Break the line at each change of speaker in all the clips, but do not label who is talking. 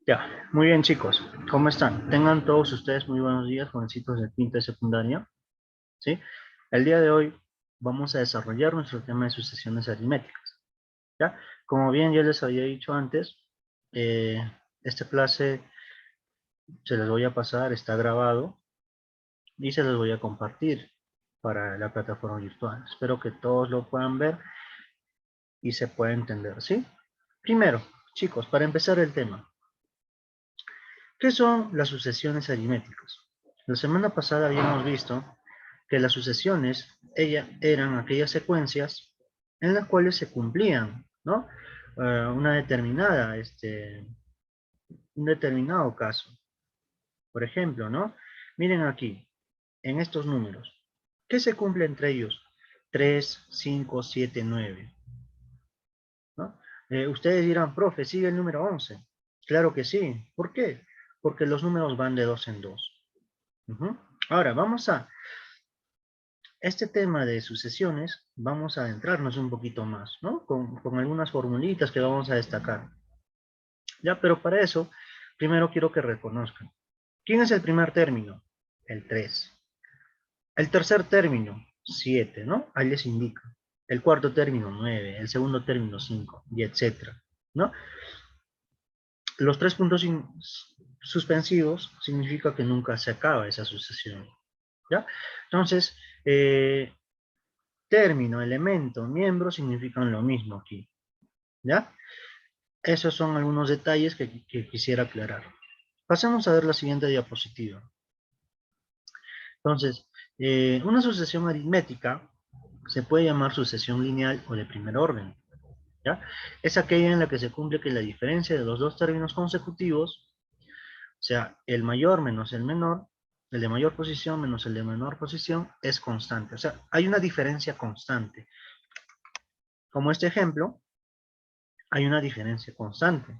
Ya, muy bien chicos, ¿cómo están? Tengan todos ustedes muy buenos días, jovencitos de quinta y secundaria, ¿sí? El día de hoy vamos a desarrollar nuestro tema de sucesiones aritméticas, ¿ya? Como bien ya les había dicho antes, esta clase se les voy a pasar, está grabado y se les voy a compartir para la plataforma virtual. Espero que todos lo puedan ver y se pueda entender, ¿sí? Primero, chicos, para empezar el tema, ¿qué son las sucesiones aritméticas? La semana pasada habíamos visto que las sucesiones eran aquellas secuencias en las cuales se cumplían, ¿no? Una determinada, un determinado caso. Por ejemplo, ¿no? Miren aquí, en estos números. ¿Qué se cumple entre ellos? 3, 5, 7, 9. ¿No? Ustedes dirán, profe, sigue el número 11. Claro que sí. ¿Por qué? Porque los números van de dos en dos. Ahora, vamos a este tema de sucesiones, vamos a adentrarnos un poquito más, ¿no? Con algunas formulitas que vamos a destacar. Ya, pero para eso, primero quiero que reconozcan. ¿Quién es el primer término? El 3. El tercer término, 7, ¿no? Ahí les indica. El cuarto término, 9. El segundo término, 5, y etcétera, ¿no? Los tres puntos suspensivos significa que nunca se acaba esa sucesión, ¿ya? Entonces, término, elemento, miembro significan lo mismo aquí, ¿ya? Esos son algunos detalles que quisiera aclarar. Pasemos a ver la siguiente diapositiva. Entonces, una sucesión aritmética se puede llamar sucesión lineal o de primer orden, ¿ya? Es aquella en la que se cumple que la diferencia de los dos términos consecutivos, o sea, el mayor menos el menor, el de mayor posición menos el de menor posición, es constante. O sea, hay una diferencia constante. Como este ejemplo, hay una diferencia constante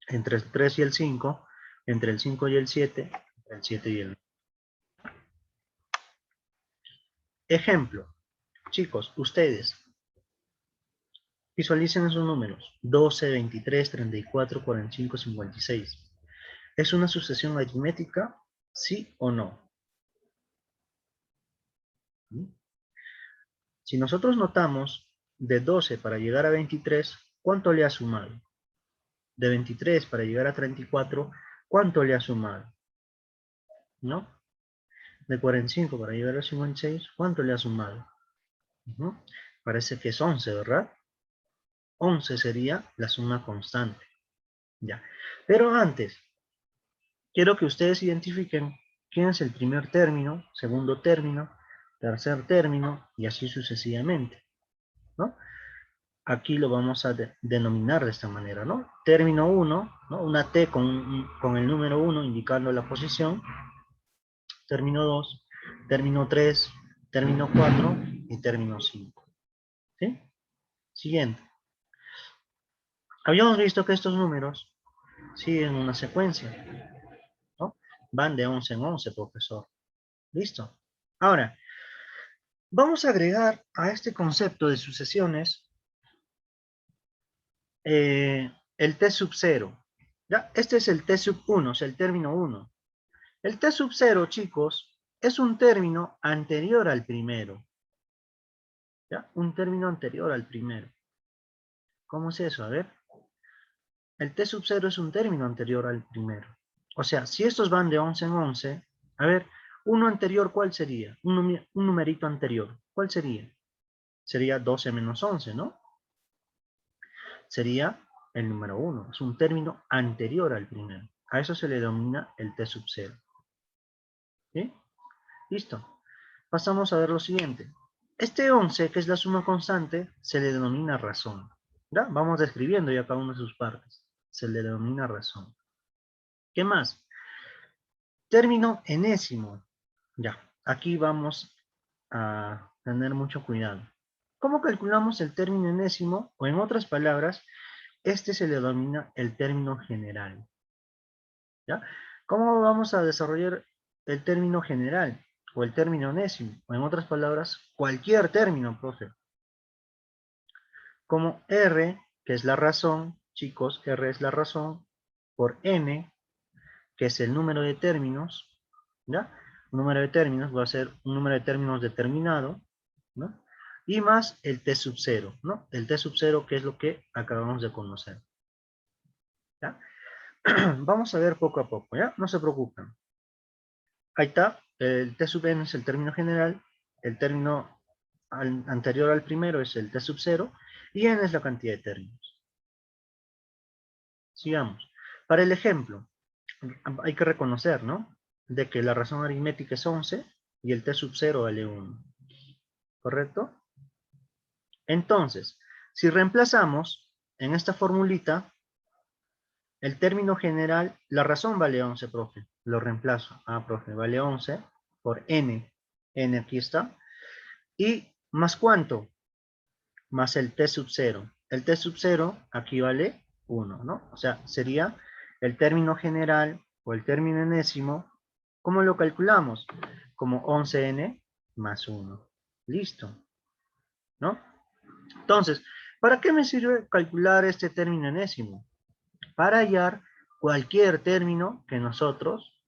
entre el 3 y el 5, entre el 5 y el 7, entre el 7 y el 9. Ejemplo, chicos, ustedes visualicen esos números: 12, 23, 34, 45, 56. ¿Es una sucesión aritmética? ¿Sí o no? Si nosotros notamos de 12 para llegar a 23, ¿cuánto le ha sumado? De 23 para llegar a 34, ¿cuánto le ha sumado? ¿No? De 45 para llegar a 56, ¿cuánto le ha sumado? Parece que es 11, ¿verdad? 11 sería la suma constante. Ya. Pero antes, quiero que ustedes identifiquen quién es el primer término, segundo término, tercer término y así sucesivamente, ¿no? Aquí lo vamos a denominar de esta manera, ¿no? Término 1, ¿no? Una T con el número 1 indicando la posición. Término 2, término 3, término 4 y término 5. ¿Sí? Siguiente. Habíamos visto que estos números siguen una secuencia, ¿no? Van de 11 en 11, profesor. ¿Listo? Ahora, vamos a agregar a este concepto de sucesiones el T sub 0. ¿Ya? Este es el T sub 1, o sea, el término 1. El T sub 0, chicos, es un término anterior al primero. ¿Ya? Un término anterior al primero. ¿Cómo es eso? A ver. El T sub 0 es un término anterior al primero. O sea, si estos van de 11 en 11, a ver, uno anterior, ¿cuál sería? Un numerito anterior. ¿Cuál sería? Sería 12 menos 11, ¿no? Sería el número 1. Es un término anterior al primero. A eso se le denomina el T sub 0. ¿Sí? Listo. Pasamos a ver lo siguiente. Este 11, que es la suma constante, se le denomina razón. ¿Ya? Vamos describiendo ya cada una de sus partes. Se le denomina razón. ¿Qué más? Término enésimo. Ya, aquí vamos a tener mucho cuidado. ¿Cómo calculamos el término enésimo? O en otras palabras, este se le denomina el término general. ¿Ya? ¿Cómo vamos a desarrollar el término general? O el término enésimo. O en otras palabras, cualquier término, profe. Como R, que es la razón, chicos, R es la razón, por N, que es el número de términos, ¿ya? Un número de términos va a ser un número de términos determinado, ¿no? Y más el T sub 0, ¿no? El T sub 0 que es lo que acabamos de conocer, ¿ya? Vamos a ver poco a poco, ¿ya? No se preocupen. Ahí está, el T sub n es el término general, el término anterior al primero es el T sub 0, y n es la cantidad de términos. Sigamos. Para el ejemplo, hay que reconocer, ¿no? De que la razón aritmética es 11 y el T sub 0 vale 1. ¿Correcto? Entonces, si reemplazamos en esta formulita, el término general, la razón vale 11, profe. Lo reemplazo. Ah, profe, vale 11 por n. N aquí está. ¿Y más cuánto? Más el T sub 0. El T sub 0 aquí vale 1, ¿no? O sea, sería el término general o el término enésimo. ¿Cómo lo calculamos? Como 11n más 1. Listo, ¿no? Entonces, ¿para qué me sirve calcular este término enésimo? Para hallar cualquier término que nosotros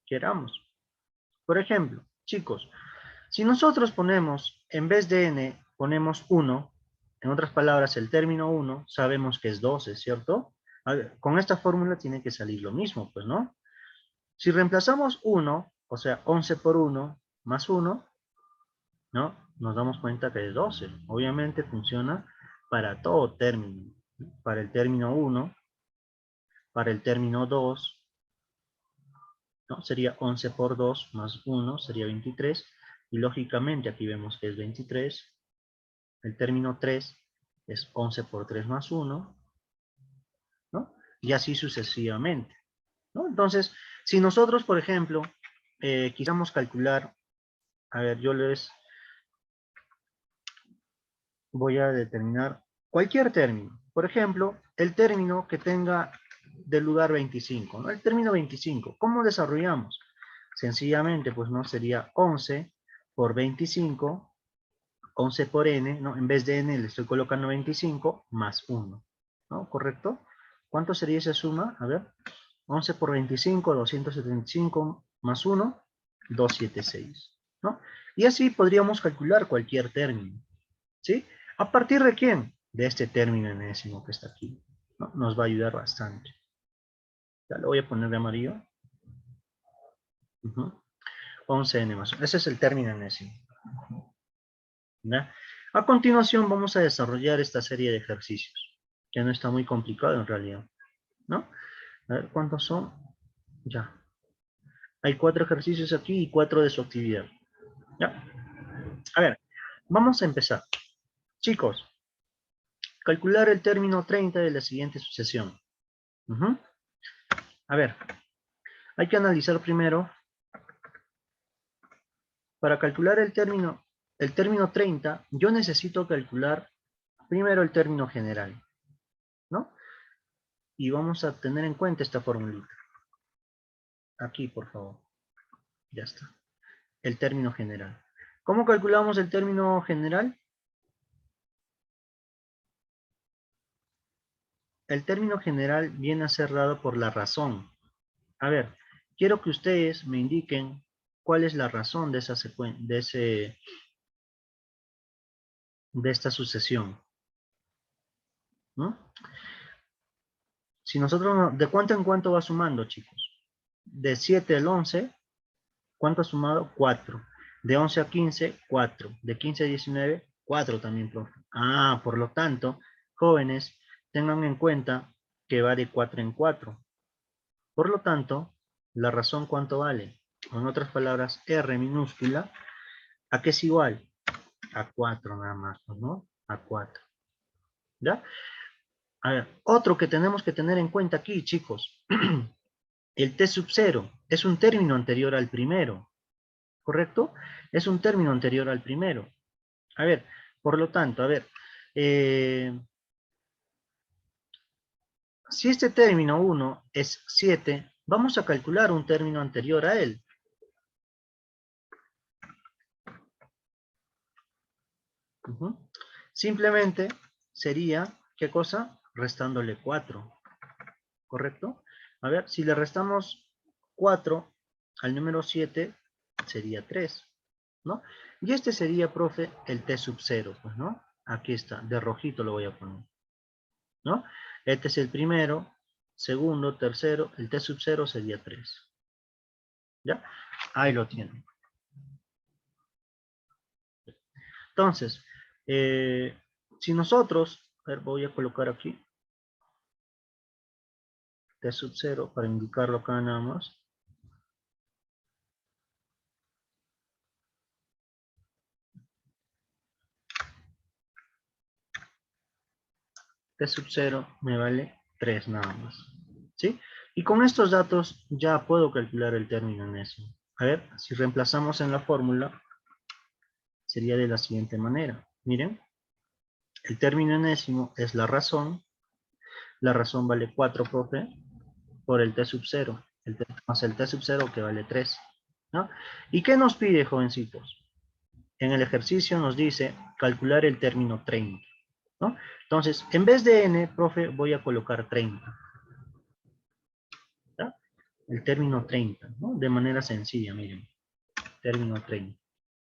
queramos. Por ejemplo, chicos, si nosotros ponemos, en vez de n, ponemos 1, en otras palabras, el término 1, sabemos que es 12, ¿cierto? A ver, con esta fórmula tiene que salir lo mismo, pues, ¿no? Si reemplazamos 1, o sea, 11 por 1 más 1, ¿no? Nos damos cuenta que es 12. Obviamente funciona para todo término. Para el término 1, para el término 2, ¿no? Sería 11 por 2 más 1, sería 23. Y lógicamente aquí vemos que es 23. El término 3 es 11 por 3 más 1, ¿no? Y así sucesivamente, ¿no? Entonces, si nosotros, por ejemplo, quisiéramos calcular, a ver, yo les voy a determinar cualquier término. Por ejemplo, el término que tenga del lugar 25, ¿no? El término 25, ¿cómo desarrollamos? Sencillamente, pues no sería 11 por 25, 11 por n, ¿no? En vez de n le estoy colocando 25 más 1, ¿no? ¿Correcto? ¿Cuánto sería esa suma? A ver, 11 por 25, 275 más 1, 276, ¿no? Y así podríamos calcular cualquier término, ¿sí? ¿A partir de quién? De este término enésimo que está aquí, ¿no? Nos va a ayudar bastante. Ya lo voy a poner de amarillo. 11n más 1. Ese es el término enésimo. ¿Ya? A continuación vamos a desarrollar esta serie de ejercicios, que no está muy complicado en realidad, ¿no? A ver, ¿cuántos son? Ya. Hay 4 ejercicios aquí y 4 de su actividad. ¿Ya? A ver, vamos a empezar. Chicos, calcular el término 30 de la siguiente sucesión. A ver, hay que analizar primero, para calcular el término 30, yo necesito calcular primero el término general, ¿no? Y vamos a tener en cuenta esta formulita. Aquí, por favor. Ya está. El término general. ¿Cómo calculamos el término general? El término general viene a ser dado por la razón. A ver, quiero que ustedes me indiquen cuál es la razón de esa de esta sucesión, ¿no? Si nosotros, ¿de cuánto en cuánto va sumando, chicos? De 7 al 11, ¿cuánto ha sumado? 4. De 11 a 15, 4. De 15 a 19, 4 también, profe. Ah, por lo tanto, jóvenes, tengan en cuenta que va de 4 en 4. Por lo tanto, la razón, ¿cuánto vale? En otras palabras, R minúscula, ¿a qué es igual? A 4 nada más, ¿no? A 4. ¿Ya? A ver, otro que tenemos que tener en cuenta aquí, chicos. El T sub 0 es un término anterior al primero, ¿correcto? Es un término anterior al primero. A ver, por lo tanto, a ver, si este término 1 es 7, vamos a calcular un término anterior a él. Simplemente sería, ¿qué cosa? restándole 4, ¿correcto? A ver, si le restamos 4 al número 7, sería 3, ¿no? Y este sería, profe, el t sub 0, pues, ¿no? Aquí está, de rojito lo voy a poner, ¿no? Este es el primero, segundo, tercero, el t sub 0 sería 3. ¿Ya? Ahí lo tienen. Entonces, si nosotros, a ver, voy a colocar aquí t sub 0 para indicarlo acá nada más. T sub 0 me vale 3 nada más. ¿Sí? Y con estos datos ya puedo calcular el término enésimo. A ver, si reemplazamos en la fórmula, sería de la siguiente manera. Miren, el término enésimo es la razón vale 4, profe, por el t sub 0, más el t sub 0 que vale 3. ¿No? ¿Y qué nos pide, jovencitos? En el ejercicio nos dice calcular el término 30. ¿No? Entonces, en vez de n, profe, voy a colocar 30. ¿Ya? El término 30, ¿no? De manera sencilla, miren. Término 30,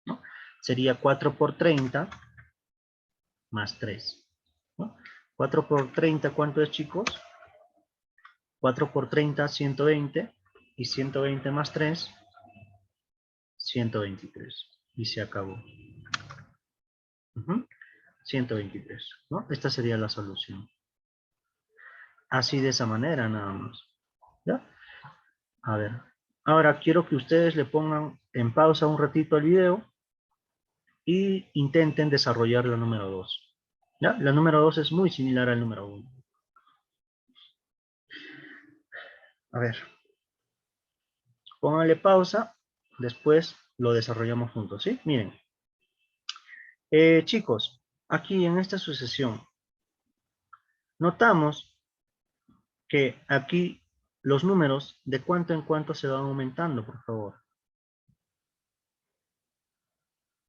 ¿no? Sería 4 por 30 más 3, ¿no? 4 por 30, ¿cuánto es, chicos? 4 por 30, 120. Y 120 más 3, 123. Y se acabó. 123, ¿no? Esta sería la solución. Así de esa manera, nada más. ¿Ya? A ver. Ahora quiero que ustedes le pongan en pausa un ratito al video y intenten desarrollar la número 2. ¿Ya? La número 2 es muy similar al número 1. A ver. Pónganle pausa. Después lo desarrollamos juntos, ¿sí? Miren. Chicos, aquí en esta sucesión, notamos que aquí los números de cuánto en cuánto se van aumentando, por favor.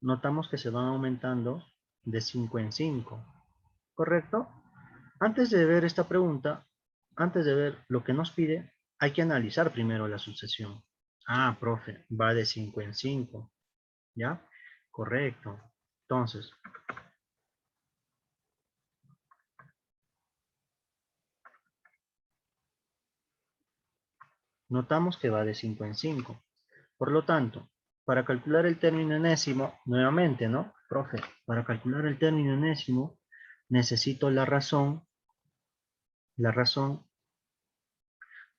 Notamos que se van aumentando de 5 en 5, ¿correcto? Antes de ver esta pregunta, antes de ver lo que nos pide, hay que analizar primero la sucesión. Ah, profe, va de 5 en 5, ¿ya? Correcto. Entonces, notamos que va de 5 en 5. Por lo tanto, para calcular el término enésimo, nuevamente, ¿no? Profe, para calcular el término enésimo, necesito la razón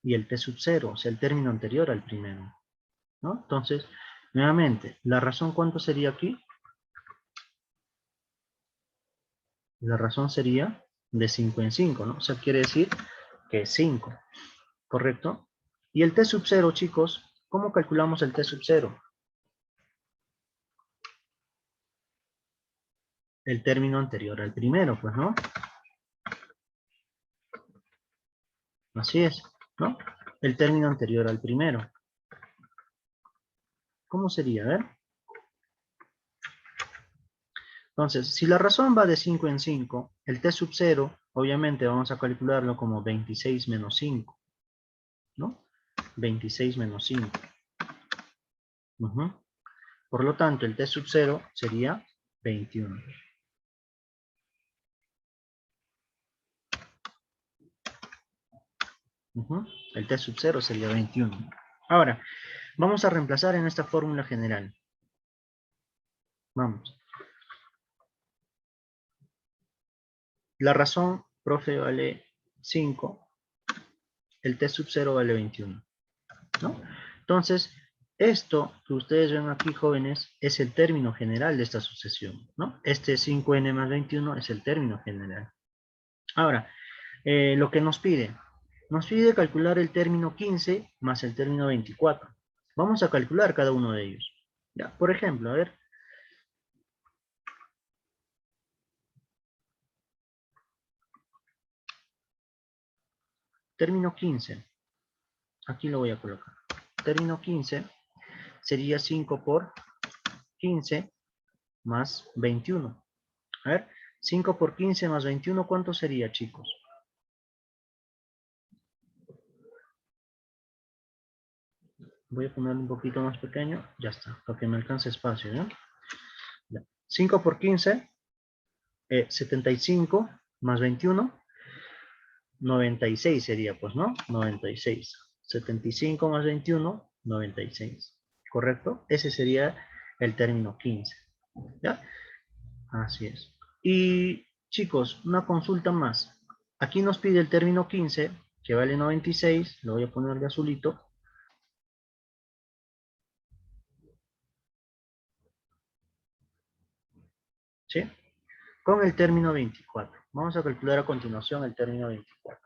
y el t sub 0, o sea, el término anterior al primero, ¿no? Entonces, nuevamente, ¿la razón cuánto sería aquí? La razón sería de 5 en 5, ¿no? O sea, quiere decir que es 5, ¿correcto? Y el t sub 0, chicos, ¿cómo calculamos el t sub 0? El término anterior al primero, pues, ¿no? Así es, ¿no? El término anterior al primero. ¿Cómo sería? A ver. Entonces, si la razón va de 5 en 5, el t sub 0, obviamente vamos a calcularlo como 26 menos 5, ¿no? 26 menos 5. Por lo tanto, el t sub 0 sería 21. El t sub 0 sería 21. Ahora, vamos a reemplazar en esta fórmula general. Vamos. La razón, profe, vale 5. El t sub 0 vale 21. ¿No? Entonces, esto que ustedes ven aquí, jóvenes, es el término general de esta sucesión, ¿no? Este 5n más 21 es el término general. Ahora, lo que nos pide calcular el término 15 más el término 24. Vamos a calcular cada uno de ellos. Ya, por ejemplo, a ver. Término 15. Aquí lo voy a colocar. Término 15 sería 5 por 15 más 21. A ver, 5 por 15 más 21, ¿cuánto sería, chicos? Voy a ponerlo un poquito más pequeño. Ya está, para que me alcance espacio, ¿ya? 5 por 15, 75 más 21, 96 sería, pues, ¿no? 96. 75 más 21, 96. ¿Correcto? Ese sería el término 15. ¿Ya? Así es. Y, chicos, una consulta más. Aquí nos pide el término 15, que vale 96. Lo voy a poner de azulito. ¿Sí? Con el término 24. Vamos a calcular a continuación el término 24.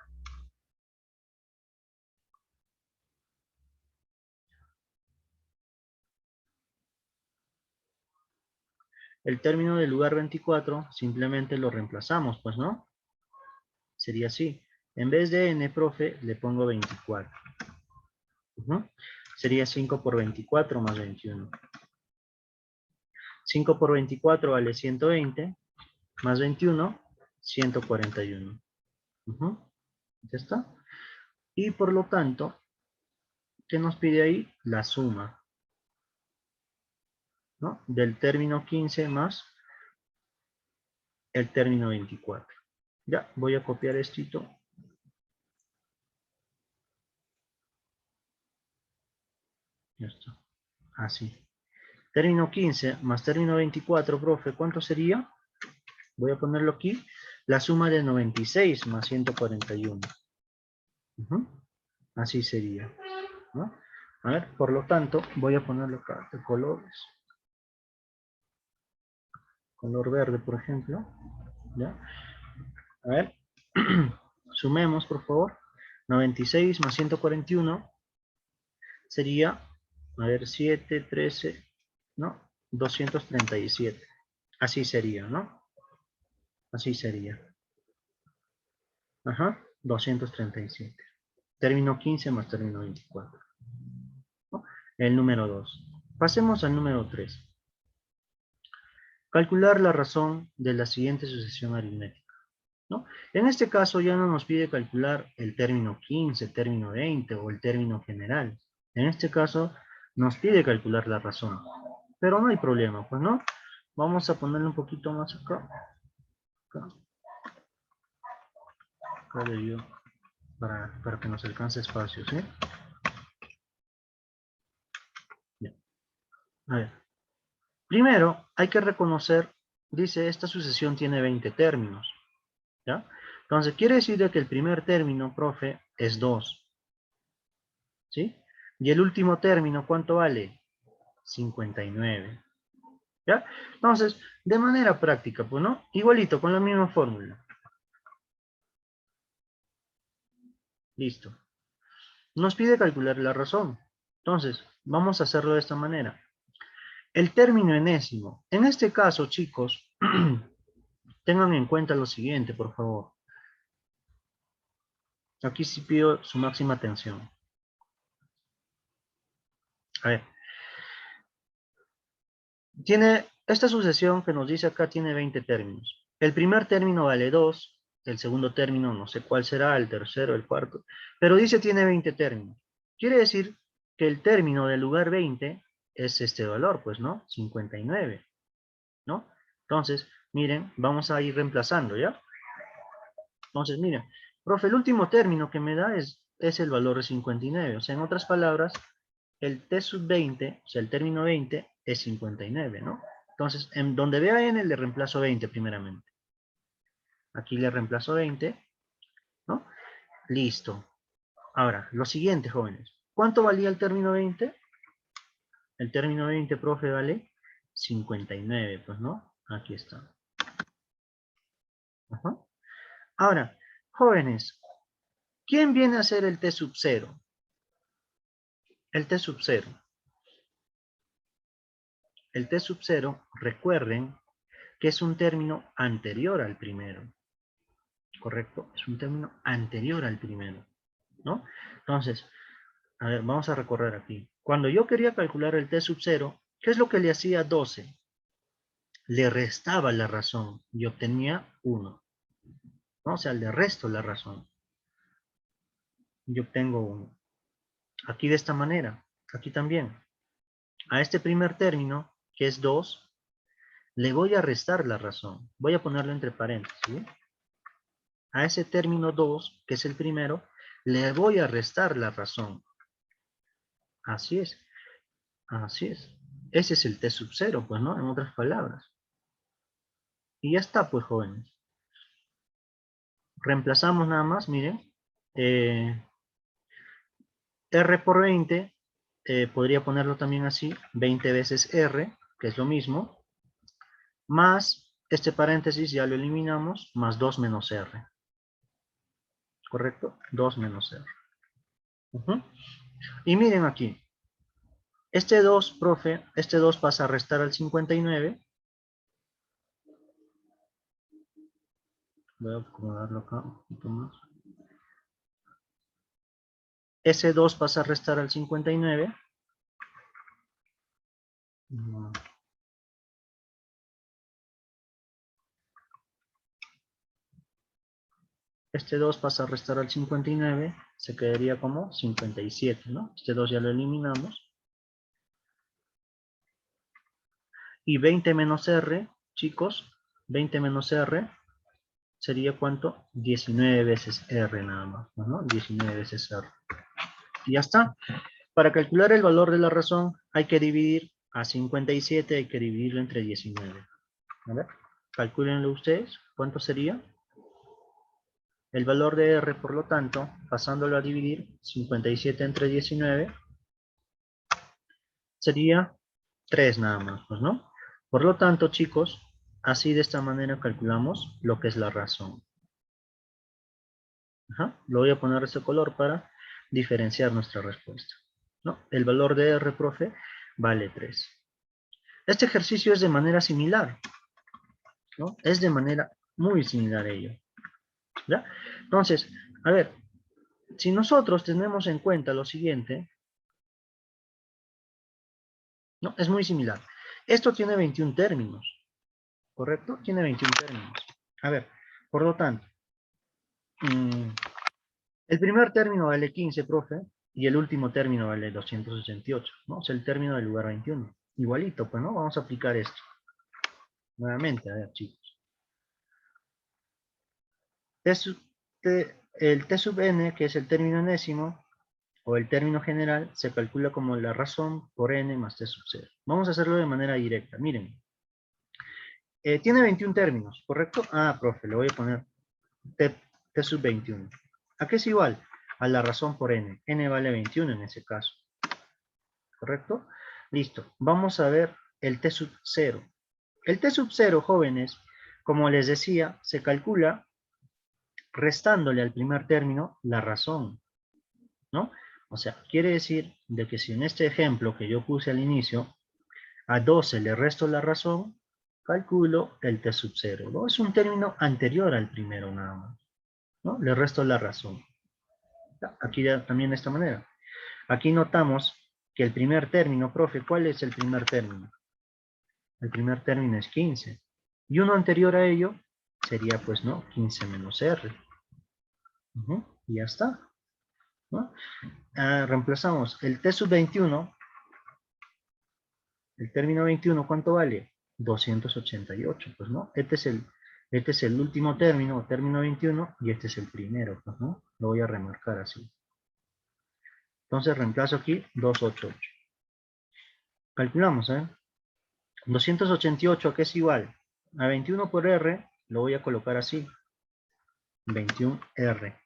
El término del lugar 24 simplemente lo reemplazamos, pues, ¿no? Sería así. En vez de n, profe, le pongo 24. Sería 5 por 24 más 21. 5 por 24 vale 120, más 21, 141. ¿Ya está? Y por lo tanto, ¿qué nos pide ahí? La suma, ¿no? Del término 15 más el término 24. Ya, voy a copiar esto. Ya está. Así. Término 15 más término 24, profe, ¿cuánto sería? Voy a ponerlo aquí. La suma de 96 más 141. Así sería, ¿no? A ver, por lo tanto, voy a ponerlo acá de colores. Color verde, por ejemplo. ¿Ya? A ver, sumemos, por favor. 96 más 141 sería, a ver, 7, 13, ¿no? 237. Así sería, ¿no? Así sería. Ajá, 237. Término 15 más término 24. ¿No? El número 2. Pasemos al número 3. Calcular la razón de la siguiente sucesión aritmética, ¿no? En este caso ya no nos pide calcular el término 15, término 20 o el término general. En este caso nos pide calcular la razón. Pero no hay problema, pues, ¿no? Vamos a ponerle un poquito más acá. Acá le digo, para que nos alcance espacio, ¿sí? Bien. A ver. Primero, hay que reconocer, dice, esta sucesión tiene 20 términos, ¿ya? Entonces, quiere decir de que el primer término, profe, es 2, ¿sí? Y el último término, ¿cuánto vale? 59, ¿ya? Entonces, de manera práctica, pues, ¿no? Igualito, con la misma fórmula. Listo. Nos pide calcular la razón. Entonces, vamos a hacerlo de esta manera. El término enésimo. En este caso, chicos, tengan en cuenta lo siguiente, por favor. Aquí sí pido su máxima atención. A ver. Esta sucesión que nos dice acá tiene 20 términos. El primer término vale 2, el segundo término no sé cuál será, el tercero, el cuarto, pero dice tiene 20 términos. Quiere decir que el término del lugar 20 es este valor, pues, ¿no? 59, ¿no? Entonces, miren, vamos a ir reemplazando, ¿ya? Entonces, miren, profe, el último término que me da es el valor de 59. O sea, en otras palabras, el t sub 20, o sea, el término 20 es 59, ¿no? Entonces, en donde vea n le reemplazo 20 primeramente. Aquí le reemplazo 20, ¿no? Listo. Ahora, lo siguiente, jóvenes. ¿Cuánto valía el término 20? El término 20, profe, vale 59, pues, ¿no? Aquí está. Ajá. Ahora, jóvenes, ¿quién viene a ser el t sub 0? El t sub 0. El t sub 0, recuerden que es un término anterior al primero. ¿Correcto? Es un término anterior al primero, ¿no? Entonces, a ver, vamos a recorrer aquí. Cuando yo quería calcular el t sub 0, ¿qué es lo que le hacía 12? Le restaba la razón y obtenía 1, ¿no? O sea, le resto la razón y obtengo 1. Aquí de esta manera. Aquí también. A este primer término, que es 2, le voy a restar la razón. Voy a ponerlo entre paréntesis, ¿sí? A ese término 2, que es el primero, le voy a restar la razón. Así es. Así es. Ese es el t sub 0, pues, ¿no? En otras palabras. Y ya está, pues, jóvenes. Reemplazamos nada más, miren. R por 20, podría ponerlo también así, 20 veces R, que es lo mismo, más este paréntesis ya lo eliminamos, más 2 menos R. ¿Correcto? 2 menos R. Y miren aquí. Este 2, profe, este 2 pasa a restar al 59. Voy a acomodarlo acá un poquito más. Ese 2 pasa a restar al 59. Este 2 pasa a restar al 59. Se quedaría como 57, ¿no? Este 2 ya lo eliminamos. Y 20 menos R, chicos, 20 menos R sería ¿cuánto? 19 veces R nada más, ¿no? 19 veces R. Y ya está. Para calcular el valor de la razón hay que dividir a 57, hay que dividirlo entre 19. A ver, calcúlenlo ustedes. ¿Cuánto sería? El valor de R, por lo tanto, pasándolo a dividir, 57 entre 19, sería 3 nada más, pues, ¿no? Por lo tanto, chicos, así de esta manera calculamos lo que es la razón. Ajá. Lo voy a poner ese color para diferenciar nuestra respuesta, ¿no? El valor de R, profe, vale 3. Este ejercicio es de manera similar, ¿no? Es de manera muy similar a ello, ¿ya? Entonces, a ver, si nosotros tenemos en cuenta lo siguiente, ¿no? Es muy similar. Esto tiene 21 términos, ¿correcto? Tiene 21 términos. A ver, por lo tanto, el primer término vale 15, profe, y el último término vale 288, ¿no? Es el término del lugar 21. Igualito, pues, ¿no? Vamos a aplicar esto. Nuevamente, a ver, chicos. El T sub n, que es el término enésimo, o el término general, se calcula como la razón por n más T sub 0. Vamos a hacerlo de manera directa. Miren. Tiene 21 términos, ¿correcto? Ah, profe, le voy a poner T sub 21. ¿A qué es igual? A la razón por n. N vale 21 en ese caso. ¿Correcto? Listo. Vamos a ver el T sub 0. El T sub 0, jóvenes, como les decía, se calcula restándole al primer término la razón, ¿no? O sea, quiere decir de que si en este ejemplo que yo puse al inicio, a 12 le resto la razón, calculo el T sub 0, ¿no? Es un término anterior al primero nada más, ¿no? Le resto la razón. Aquí también de esta manera. Aquí notamos que el primer término, profe, ¿cuál es el primer término? El primer término es 15. Y uno anterior a ello sería, pues, ¿no? 15 menos R. Y ya está, ¿no? Reemplazamos el T sub 21. El término 21, ¿cuánto vale? 288, pues, ¿no? Este es el último término, término 21, y este es el primero, pues, ¿no? Lo voy a remarcar así. Entonces reemplazo aquí 288. Calculamos, ¿eh? 288, ¿qué es igual? A 21 por R, lo voy a colocar así. 21R.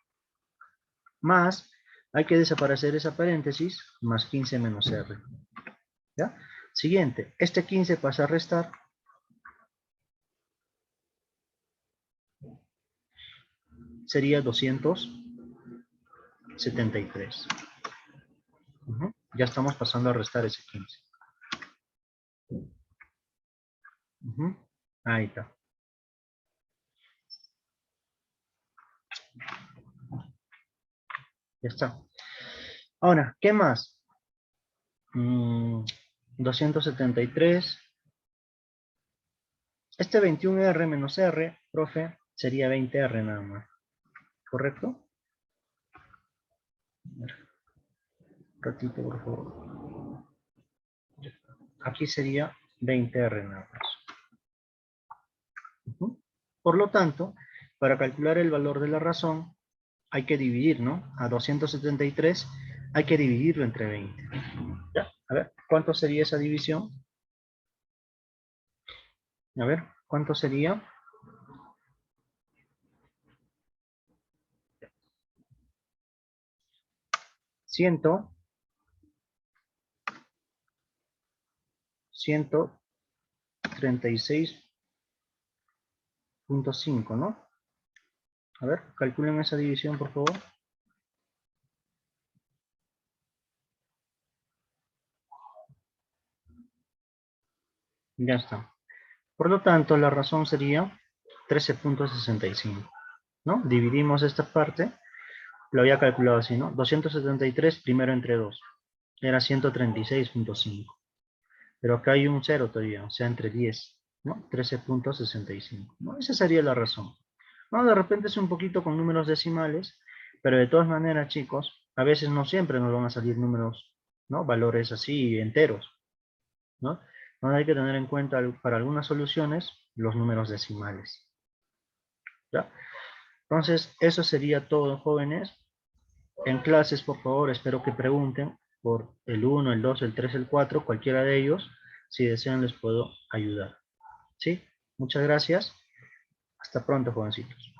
Más, hay que desaparecer esa paréntesis, más 15 menos R. ¿Ya? Siguiente, este 15 pasa a restar. Sería 273. Ya estamos pasando a restar ese 15. Ahí está. Ya está. Ahora, ¿qué más? 273. Este 21R menos R, profe, sería 20R nada más. ¿Correcto? A ver, un ratito, por favor. Aquí sería 20R nada más. Por lo tanto, para calcular el valor de la razón, hay que dividir, ¿no? A 273 hay que dividirlo entre 20. ¿Ya? A ver, ¿cuánto sería esa división? A ver, ¿cuánto sería? 136.5, ¿no? A ver, calculen esa división, por favor. Ya está. Por lo tanto, la razón sería 13.65, ¿no? Dividimos esta parte, lo había calculado así, ¿no? 273 primero entre 2, era 136.5. Pero acá hay un 0 todavía, o sea, entre 10, ¿no? 13.65, ¿no? Esa sería la razón. No, de repente es un poquito con números decimales, pero de todas maneras, chicos, a veces no siempre nos van a salir números, ¿no? Valores así enteros, ¿no? No hay que tener en cuenta para algunas soluciones los números decimales, ¿ya? Entonces, eso sería todo, jóvenes. En clases, por favor, espero que pregunten por el 1, el 2, el 3, el 4, cualquiera de ellos. Si desean, les puedo ayudar. ¿Sí? Muchas gracias. Hasta pronto, jovencitos.